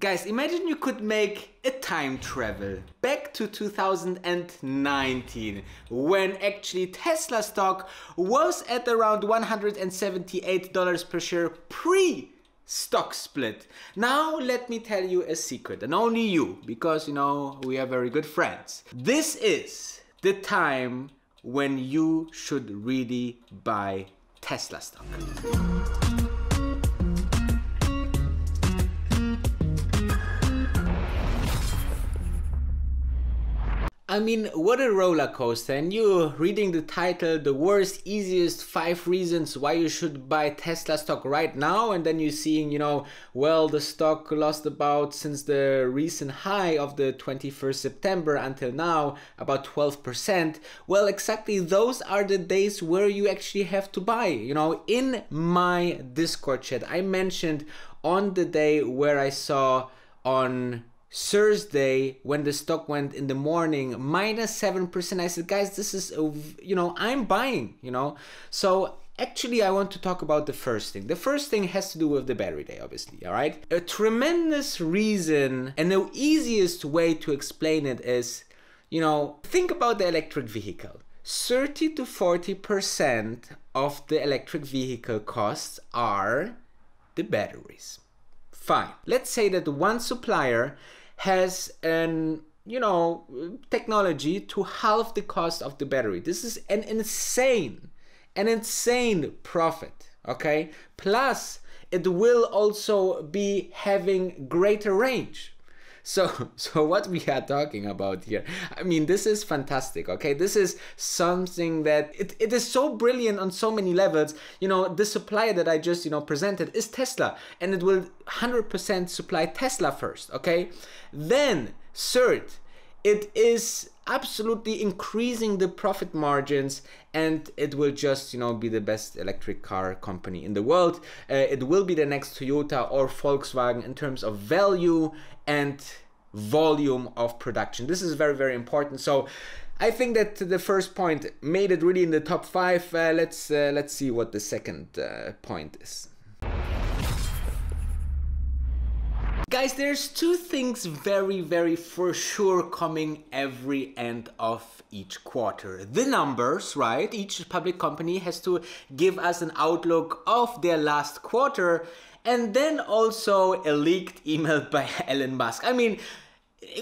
Guys, imagine you could make a time travel back to 2019 when actually Tesla stock was at around $178 per share pre-stock split. Now let me tell you a secret, and only you, because you know we are very good friends. This is the time when you should really buy Tesla stock. I mean, what a roller coaster, and you reading the title, the worst, easiest 5 reasons why you should buy Tesla stock right now, and then you're seeing, you know, well, the stock lost about, since the recent high of the 21st September until now, about 12%. Well, exactly those are the days where you actually have to buy. You know, in my Discord chat, I mentioned on the day where I saw on Thursday when the stock went in the morning -7%, I said, guys, this is, you know, I'm buying, you know. So actually I want to talk about the first thing. The first thing has to do with the battery day, obviously, all right? A tremendous reason, and the easiest way to explain it is, you know, think about the electric vehicle. 30 to 40% of the electric vehicle costs are the batteries. Fine. Let's say that one supplier has an, you know, technology to halve the cost of the battery. This is an insane profit, okay? Plus, it will also be having greater range. So what we are talking about here, I mean, this is fantastic, okay? This is something that, it is so brilliant on so many levels. You know, the supplier that I just, you know, presented is Tesla, and it will 100% supply Tesla first, okay? Then, third, it is absolutely increasing the profit margins, and it will just, you know, be the best electric car company in the world. It will be the next Toyota or Volkswagen in terms of value and volume of production. This is very, very important. So I think that the first point made it really in the top 5. Let's see what the second point is. Guys, there's 2 things very for sure coming every end of each quarter. The numbers, right? Each public company has to give us an outlook of their last quarter, and then also a leaked email by Elon Musk. I mean,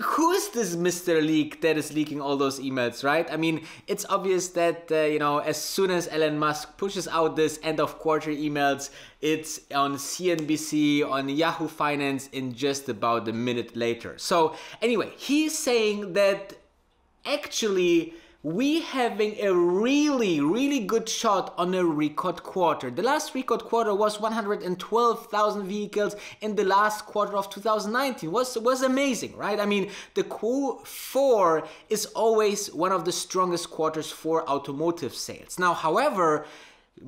who is this Mr. Leak that is leaking all those emails, right? I mean, it's obvious that, you know, as soon as Elon Musk pushes out this end of quarter emails, it's on CNBC, on Yahoo Finance in just about a minute later. So anyway, he's saying that actually we having a really good shot on a record quarter. The last record quarter was 112,000 vehicles in the last quarter of 2019. Was amazing, right? I mean, the Q4 is always one of the strongest quarters for automotive sales. Now, however,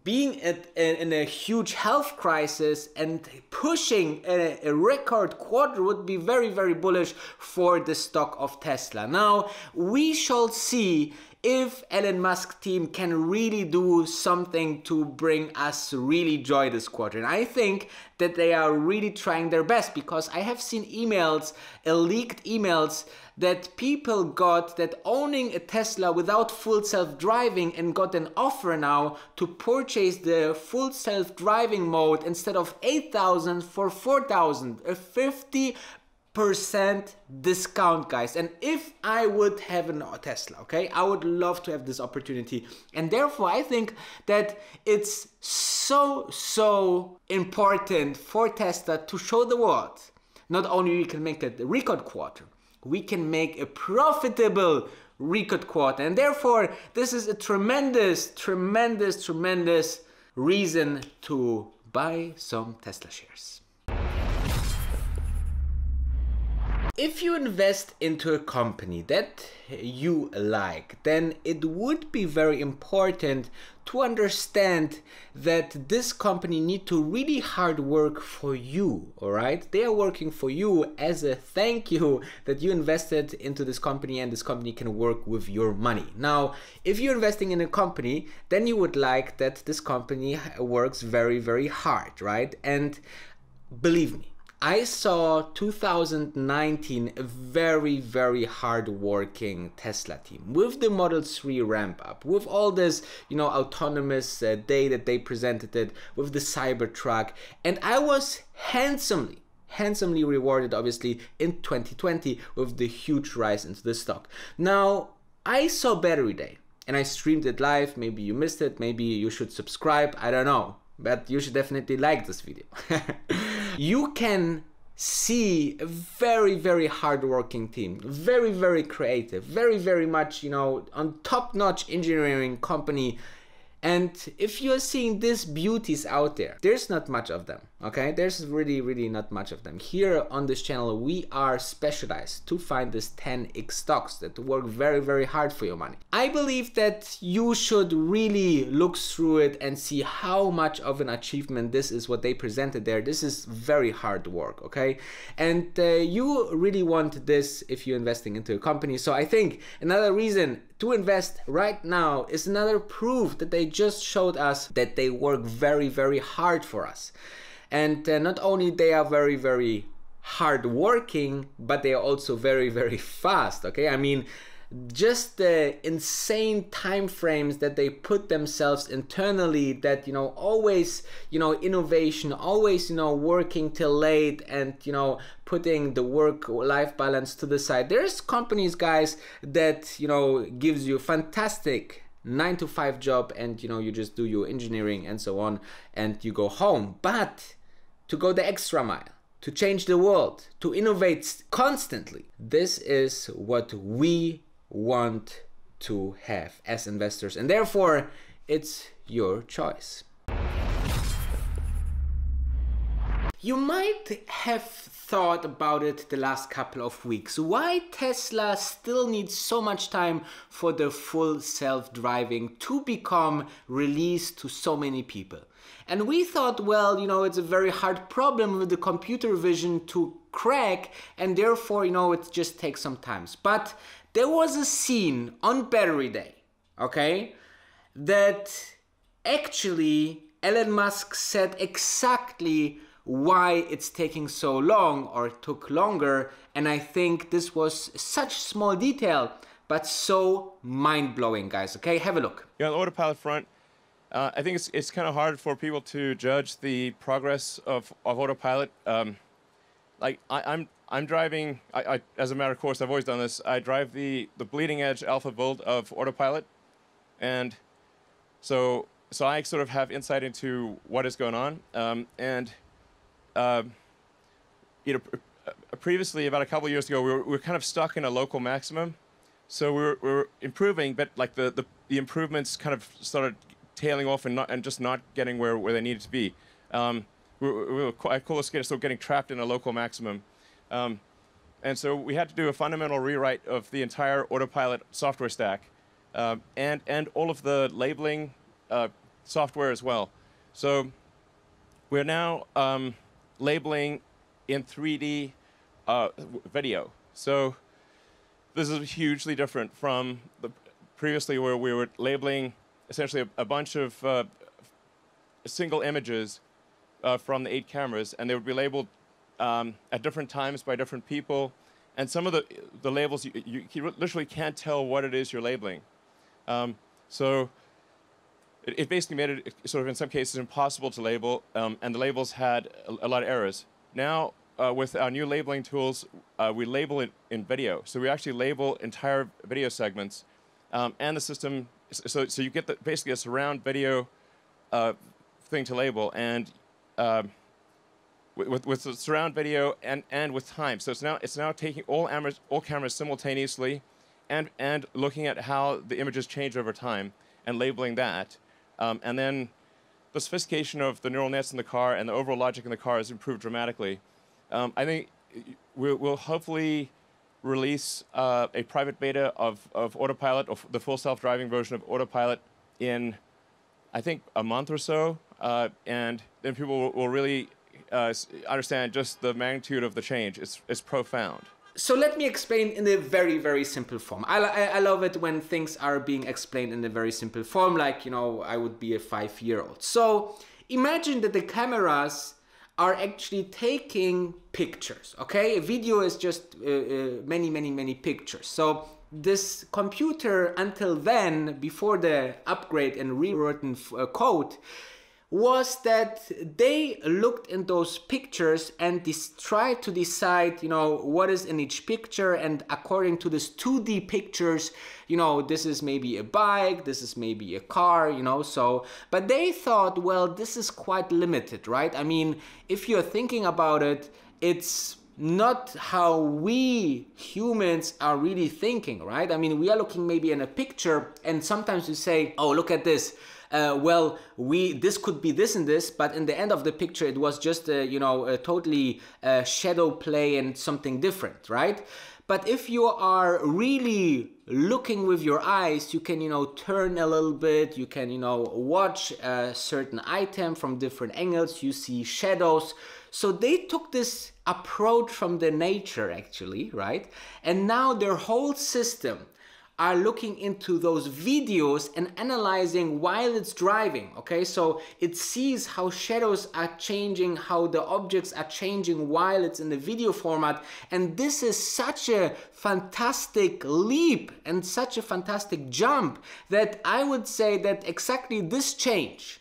being in a huge health crisis and pushing a record quarter would be very bullish for the stock of Tesla. Now, we shall see if Elon Musk team can really do something to bring us really joy this quarter. And I think that they are really trying their best, because I have seen emails, leaked emails, that people got that owning a Tesla without full self-driving and got an offer now to purchase the full self-driving mode instead of 8,000 for 4,000, a 50% discount, guys. And if I would have a Tesla, okay, I would love to have this opportunity, and therefore I think that it's so important for Tesla to show the world not only we can make a record quarter, we can make a profitable record quarter. And therefore this is a tremendous reason to buy some Tesla shares. If you invest into a company that you like, then it would be very important to understand that this company need to really hard work for you, all right? They are working for you as a thank you that you invested into this company, and this company can work with your money. Now, if you're investing in a company, then you would like that this company works very hard, right? And believe me, I saw 2019 a very, very hard-working Tesla team with the Model 3 ramp up, with all this, autonomous day that they presented it, with the Cybertruck, and I was handsomely rewarded, obviously, in 2020 with the huge rise into the stock. Now, I saw Battery Day and I streamed it live. Maybe you missed it, maybe you should subscribe, I don't know, but you should definitely like this video. You can see a very, very hardworking team, very, very creative, very, very much, on top-notch engineering company. And if you're seeing these beauties out there, there's not much of them, okay? There's really, really not much of them. Here on this channel, we are specialized to find these 10x stocks that work very, very hard for your money. I believe that you should really look through it and see how much of an achievement this is, what they presented there. This is very hard work, okay? And you really want this if you're investing into a company. So I think another reason to invest right now is another proof that they just showed us that they work very, very hard for us. And not only they are very, very hard working, but they are also very, very fast, okay? I mean, just the insane time frames that they put themselves internally, that always innovation, always working till late, and putting the work-life balance to the side. There's companies, guys, that gives you fantastic 9-to-5 job, and you just do your engineering and so on, and you go home. But to go the extra mile, to change the world, to innovate constantly, this is what we want to have as investors, and therefore it's your choice. You might have thought about it the last couple of weeks, why Tesla still needs so much time for the full self-driving to become released to so many people. And we thought, well, it's a very hard problem with the computer vision to crack, and therefore, it just takes some time. But there was a scene on Battery Day, okay, that actually Elon Musk said exactly why it's taking so long, or took longer, and I think this was such small detail, but so mind-blowing, guys, okay? Have a look. Yeah, on the Autopilot front, I think it's kind of hard for people to judge the progress of Autopilot. Like I'm driving, as a matter of course, I've always done this. I drive the bleeding edge alpha build of Autopilot, and so I sort of have insight into what is going on. Previously, about a couple of years ago, we were kind of stuck in a local maximum. So we were improving, but like the improvements kind of started tailing off and just not getting where they needed to be. We were quite close to still getting trapped in a local maximum. And so we had to do a fundamental rewrite of the entire Autopilot software stack, and all of the labeling software as well. So we're now labeling in 3D video. So this is hugely different from previously, where we were labeling essentially a bunch of single images from the 8 cameras, and they would be labeled at different times by different people, and some of the labels you literally can't tell what it is you're labeling. So it basically made it sort of in some cases impossible to label, and the labels had a lot of errors. Now with our new labeling tools, we label it in video, so we actually label entire video segments, and the system. So you get basically a surround video thing to label, and with the surround video and with time. So it's now taking all cameras simultaneously, and looking at how the images change over time and labeling that. And then the sophistication of the neural nets in the car and the overall logic in the car has improved dramatically. I think we'll hopefully release a private beta of Autopilot, or the full self-driving version of Autopilot, in I think a month or so, and then people will really understand just the magnitude of the change. It's profound. So let me explain in a very, very simple form. I love it when things are being explained in a very simple form, like, I would be a 5-year-old. So imagine that the cameras are actually taking pictures, okay? A video is just many pictures. So this computer, until then, before the upgrade and rewritten code, was that they looked in those pictures and tried to decide, you know, what is in each picture, and according to this 2D pictures, you know, this is maybe a bike, this is maybe a car, you know, so, but they thought, well, this is quite limited, right? I mean, if you're thinking about it, it's not how we humans are really thinking, right? I mean, we are looking maybe in a picture and sometimes we say, oh, look at this. Well, this could be this and this, but in the end of the picture, it was just, you know, a totally shadow play and something different, right? But if you are really looking with your eyes, you can, you know, turn a little bit, you can, you know, watch a certain item from different angles, you see shadows. So they took this approach from the nature, actually, right? And now their whole system are looking into those videos and analyzing while it's driving, okay? So it sees how shadows are changing, how the objects are changing while it's in the video format. And this is such a fantastic leap and such a fantastic jump that I would say that exactly this change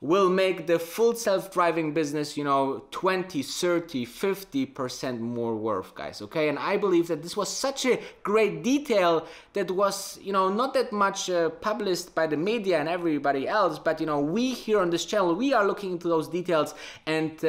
will make the full self-driving business, you know, 20, 30, 50% more worth, guys, okay? And I believe that this was such a great detail that was, you know, not that much published by the media and everybody else, but, you know, we here on this channel, we are looking into those details and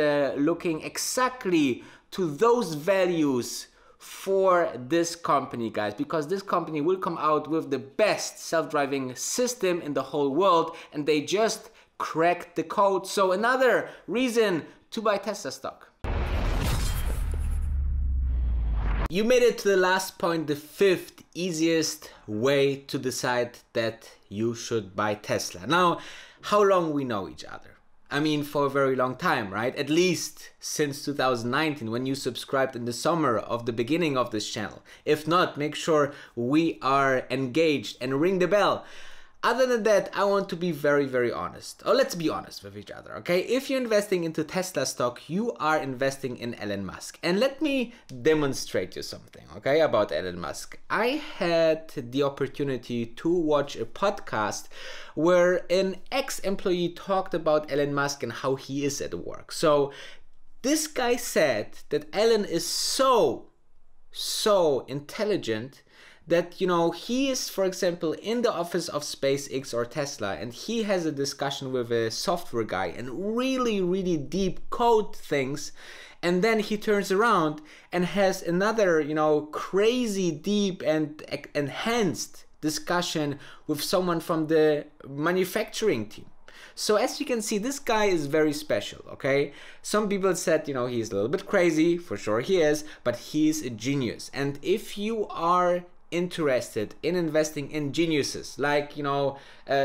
looking exactly to those values for this company, guys, because this company will come out with the best self-driving system in the whole world, and they just cracked the code. So another reason to buy Tesla stock. You made it to the last point, the fifth easiest way to decide that you should buy Tesla. Now, how long we know each other? I mean, for a very long time, right? At least since 2019, when you subscribed in the summer of the beginning of this channel. If not, make sure we are engaged and ring the bell. Other than that, I want to be very honest. Oh, let's be honest with each other, okay? If you're investing into Tesla stock, you are investing in Elon Musk. And let me demonstrate you something, okay, about Elon Musk. I had the opportunity to watch a podcast where an ex-employee talked about Elon Musk and how he is at work. So this guy said that Elon is so intelligent that, you know, he is, for example, in the office of SpaceX or Tesla, and he has a discussion with a software guy and really deep code things, and then he turns around and has another, you know, crazy deep and enhanced discussion with someone from the manufacturing team. So as you can see, this guy is very special, okay? Some people said, you know, he's a little bit crazy, for sure he is, but he's a genius. And if you are interested in investing in geniuses like, you know,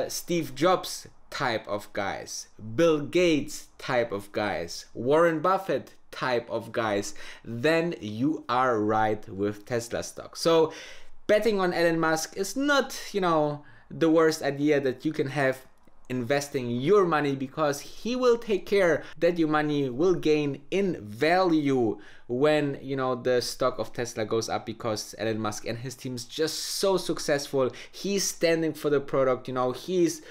Steve Jobs type of guys, Bill Gates type of guys, Warren Buffett type of guys, then you are right with Tesla stock. So betting on Elon Musk is not, you know, the worst idea that you can have investing your money, because he will take care that your money will gain in value when, you know, the stock of Tesla goes up, because Elon Musk and his team is just so successful. He's standing for the product, you know, he's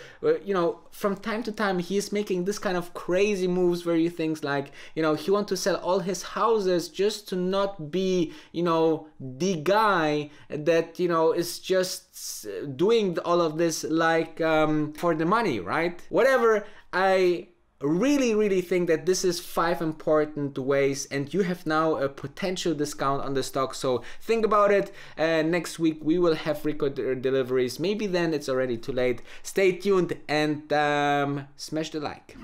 you know, from time to time he's making this kind of crazy moves where you think like, you know, he wants to sell all his houses just to not be, you know, the guy that, you know, is just doing all of this like for the money, right? Whatever. I really think that this is 5 important ways, and you have now a potential discount on the stock. So think about it. Next week we will have record deliveries. Maybe then it's already too late. Stay tuned and smash the like.